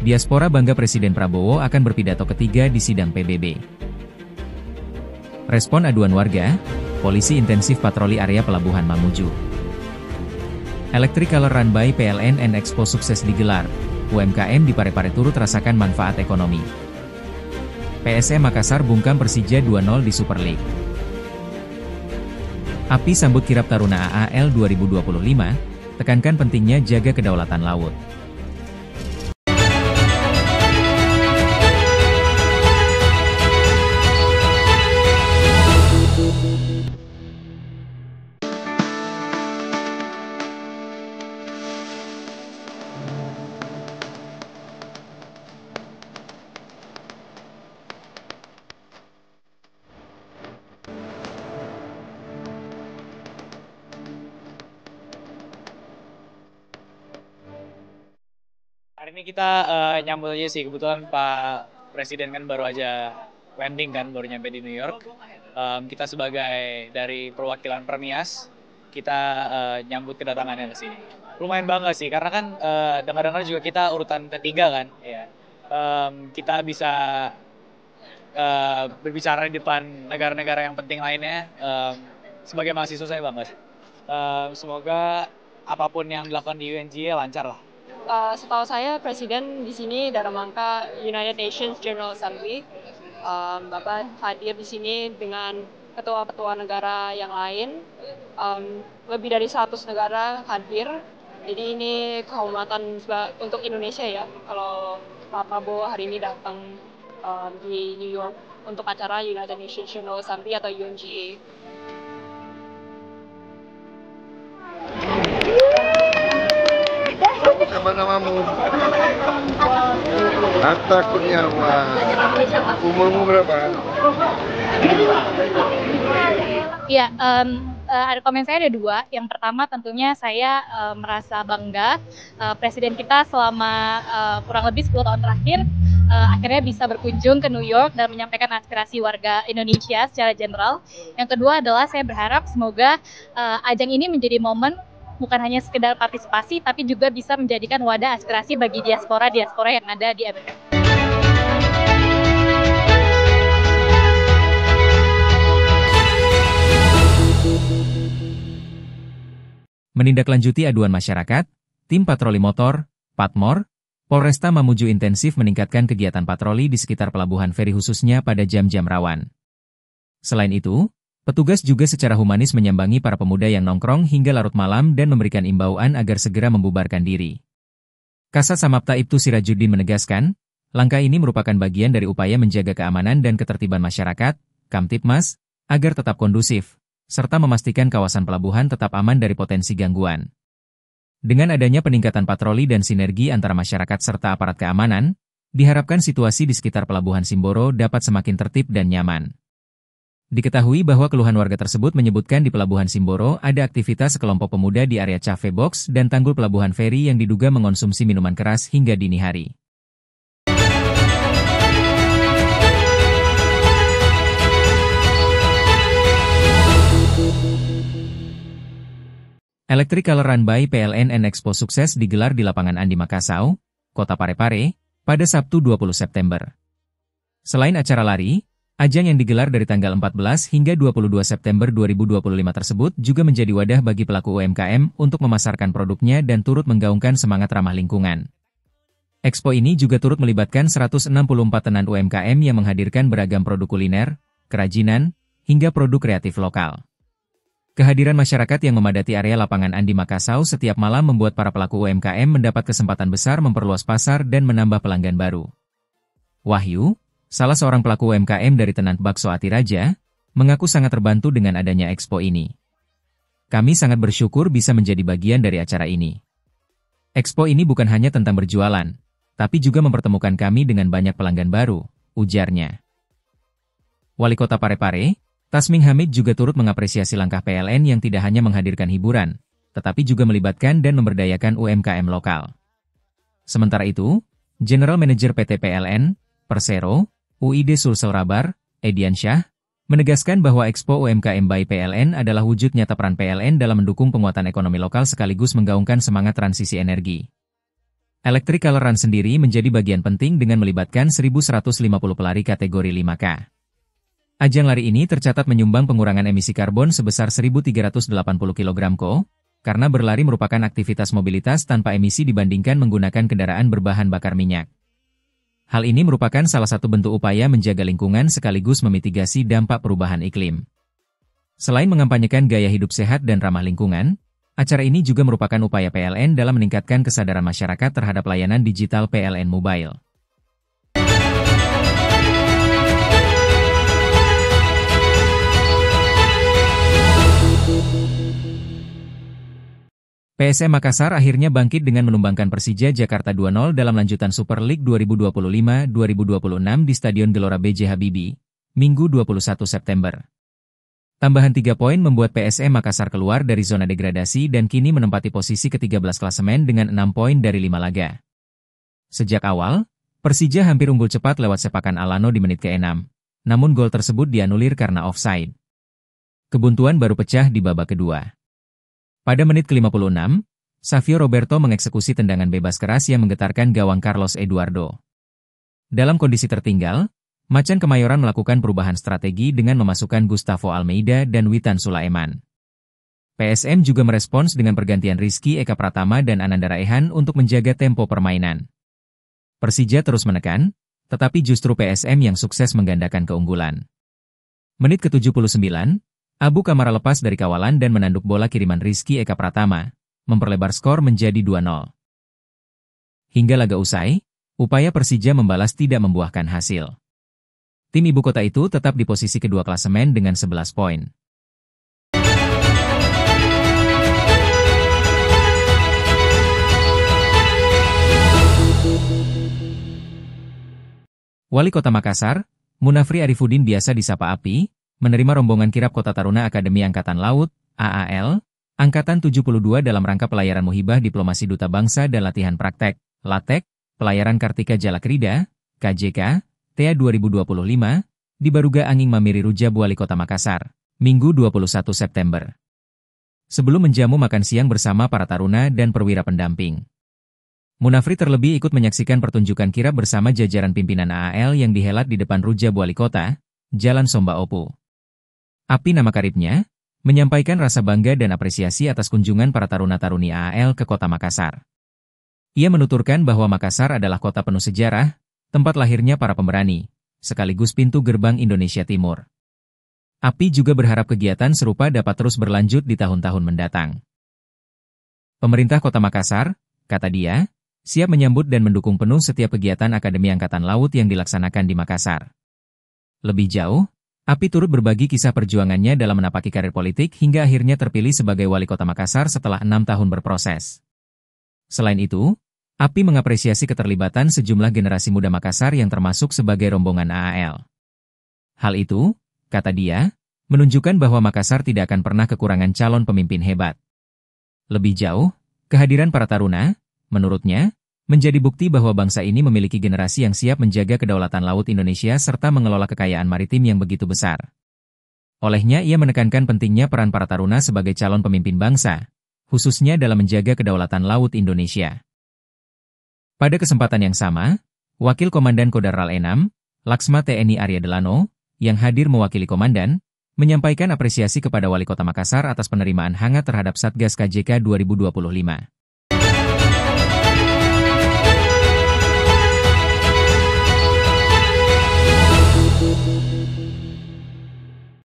Diaspora bangga Presiden Prabowo akan berpidato ketiga di sidang PBB. Respon aduan warga, polisi intensif patroli area Pelabuhan Mamuju. Electric Color Run by PLN and Expo sukses digelar, UMKM di Parepare turut rasakan manfaat ekonomi. PSM Makassar bungkam Persija 2-0 di Super League. API sambut kirap Taruna AAL 2025, tekankan pentingnya jaga kedaulatan laut. Hari ini kita nyambut aja sih, kebetulan Pak Presiden kan baru aja landing kan, baru nyampe di New York. Kita sebagai dari perwakilan Permias, kita nyambut kedatangannya ke sini. Lumayan bangga sih, karena kan dengar-dengar juga kita urutan ketiga kan. Ya. Kita bisa berbicara di depan negara-negara yang penting lainnya. Sebagai mahasiswa saya bangga sih. Semoga apapun yang dilakukan di UNGA lancar lah. Setahu saya Presiden di sini dalam rangka United Nations General Assembly. Bapak hadir di sini dengan ketua-ketua negara yang lain. Lebih dari 100 negara hadir. Jadi ini kehormatan untuk Indonesia ya. Kalau Pak Prabowo hari ini datang di New York untuk acara United Nations General Assembly atau UNGA. Sama namamu? Hatta Kurniawan. Umurmu berapa? Ya, komen saya ada dua. Yang pertama tentunya saya merasa bangga Presiden kita selama kurang lebih 10 tahun terakhir akhirnya bisa berkunjung ke New York dan menyampaikan aspirasi warga Indonesia secara general. Yang kedua adalah saya berharap semoga ajang ini menjadi momen bukan hanya sekedar partisipasi, tapi juga bisa menjadikan wadah aspirasi bagi diaspora-diaspora yang ada di Amerika. Menindaklanjuti aduan masyarakat, tim patroli motor, Patmor, Polresta Mamuju intensif meningkatkan kegiatan patroli di sekitar pelabuhan feri khususnya pada jam-jam rawan. Selain itu, petugas juga secara humanis menyambangi para pemuda yang nongkrong hingga larut malam dan memberikan imbauan agar segera membubarkan diri. Kasat Samapta Ibtu Sirajuddin menegaskan, langkah ini merupakan bagian dari upaya menjaga keamanan dan ketertiban masyarakat, Kamtibmas, agar tetap kondusif, serta memastikan kawasan pelabuhan tetap aman dari potensi gangguan. Dengan adanya peningkatan patroli dan sinergi antara masyarakat serta aparat keamanan, diharapkan situasi di sekitar Pelabuhan Simboro dapat semakin tertib dan nyaman. Diketahui bahwa keluhan warga tersebut menyebutkan di Pelabuhan Simboro ada aktivitas sekelompok pemuda di area cafe box dan tanggul pelabuhan feri yang diduga mengonsumsi minuman keras hingga dini hari. Electric Color Run by PLN and Expo sukses digelar di lapangan Andi Makassau, Kota Parepare, pada Sabtu 20 September. Selain acara lari, ajang yang digelar dari tanggal 14 hingga 22 September 2025 tersebut juga menjadi wadah bagi pelaku UMKM untuk memasarkan produknya dan turut menggaungkan semangat ramah lingkungan. Expo ini juga turut melibatkan 164 tenan UMKM yang menghadirkan beragam produk kuliner, kerajinan, hingga produk kreatif lokal. Kehadiran masyarakat yang memadati area lapangan Andi Makassau setiap malam membuat para pelaku UMKM mendapat kesempatan besar memperluas pasar dan menambah pelanggan baru. Wahyu, salah seorang pelaku UMKM dari Tenan Bakso Atiraja, mengaku sangat terbantu dengan adanya expo ini. Kami sangat bersyukur bisa menjadi bagian dari acara ini. Expo ini bukan hanya tentang berjualan, tapi juga mempertemukan kami dengan banyak pelanggan baru, ujarnya. Wali Kota Parepare, Tasming Hamid juga turut mengapresiasi langkah PLN yang tidak hanya menghadirkan hiburan, tetapi juga melibatkan dan memberdayakan UMKM lokal. Sementara itu, General Manager PT PLN, Persero, UID Sulsel Rabar, Edian Syah, menegaskan bahwa Expo UMKM by PLN adalah wujud nyata peran PLN dalam mendukung penguatan ekonomi lokal sekaligus menggaungkan semangat transisi energi. Electric Color Run sendiri menjadi bagian penting dengan melibatkan 1.150 pelari kategori 5K. Ajang lari ini tercatat menyumbang pengurangan emisi karbon sebesar 1.380 kg CO, karena berlari merupakan aktivitas mobilitas tanpa emisi dibandingkan menggunakan kendaraan berbahan bakar minyak. Hal ini merupakan salah satu bentuk upaya menjaga lingkungan sekaligus memitigasi dampak perubahan iklim. Selain mengampanyekan gaya hidup sehat dan ramah lingkungan, acara ini juga merupakan upaya PLN dalam meningkatkan kesadaran masyarakat terhadap layanan digital PLN Mobile. PSM Makassar akhirnya bangkit dengan menumbangkan Persija Jakarta 2-0 dalam lanjutan Super League 2025-2026 di Stadion Gelora B.J. Habibie, Minggu 21 September. Tambahan 3 poin membuat PSM Makassar keluar dari zona degradasi dan kini menempati posisi ke-13 klasemen dengan 6 poin dari 5 laga. Sejak awal, Persija hampir unggul cepat lewat sepakan Alano di menit ke-6, namun gol tersebut dianulir karena offside. Kebuntuan baru pecah di babak kedua. Pada menit ke-56, Savio Roberto mengeksekusi tendangan bebas keras yang menggetarkan gawang Carlos Eduardo. Dalam kondisi tertinggal, Macan Kemayoran melakukan perubahan strategi dengan memasukkan Gustavo Almeida dan Witan Sulaiman. PSM juga merespons dengan pergantian Rizky Eka Pratama dan Ananda Raihan untuk menjaga tempo permainan. Persija terus menekan, tetapi justru PSM yang sukses menggandakan keunggulan. Menit ke-79, Abu Kamara lepas dari kawalan dan menanduk bola kiriman Rizky Eka Pratama, memperlebar skor menjadi 2-0. Hingga laga usai, upaya Persija membalas tidak membuahkan hasil. Tim ibu kota itu tetap di posisi kedua klasemen dengan 11 poin. Wali Kota Makassar, Munafri Arifudin biasa disapa Api, menerima rombongan kirap Kota Taruna Akademi Angkatan Laut, AAL, Angkatan 72 dalam rangka pelayaran Muhibah Diplomasi Duta Bangsa dan Latihan Praktek, LATEK, pelayaran Kartika Jalakrida, KJK, TA 2025, di Baruga Anging Mamiri Rujab Wali Kota Makassar, Minggu 21 September. Sebelum menjamu makan siang bersama para taruna dan perwira pendamping, Munafri terlebih ikut menyaksikan pertunjukan kirap bersama jajaran pimpinan AAL yang dihelat di depan Rujab Wali Kota, Jalan Somba Opu. Api nama karibnya, menyampaikan rasa bangga dan apresiasi atas kunjungan para taruna-taruni AAL ke Kota Makassar. Ia menuturkan bahwa Makassar adalah kota penuh sejarah, tempat lahirnya para pemberani, sekaligus pintu gerbang Indonesia Timur. Api juga berharap kegiatan serupa dapat terus berlanjut di tahun-tahun mendatang. Pemerintah Kota Makassar, kata dia, siap menyambut dan mendukung penuh setiap kegiatan Akademi Angkatan Laut yang dilaksanakan di Makassar. Lebih jauh, Api turut berbagi kisah perjuangannya dalam menapaki karir politik hingga akhirnya terpilih sebagai Wali Kota Makassar setelah 6 tahun berproses. Selain itu, Api mengapresiasi keterlibatan sejumlah generasi muda Makassar yang termasuk sebagai rombongan AAL. Hal itu, kata dia, menunjukkan bahwa Makassar tidak akan pernah kekurangan calon pemimpin hebat. Lebih jauh, kehadiran para taruna, menurutnya, menjadi bukti bahwa bangsa ini memiliki generasi yang siap menjaga kedaulatan laut Indonesia serta mengelola kekayaan maritim yang begitu besar. Olehnya ia menekankan pentingnya peran para taruna sebagai calon pemimpin bangsa, khususnya dalam menjaga kedaulatan laut Indonesia. Pada kesempatan yang sama, Wakil Komandan Kodarral 6, Laksma TNI Arya Delano, yang hadir mewakili komandan, menyampaikan apresiasi kepada Wali Kota Makassar atas penerimaan hangat terhadap Satgas KJK 2025.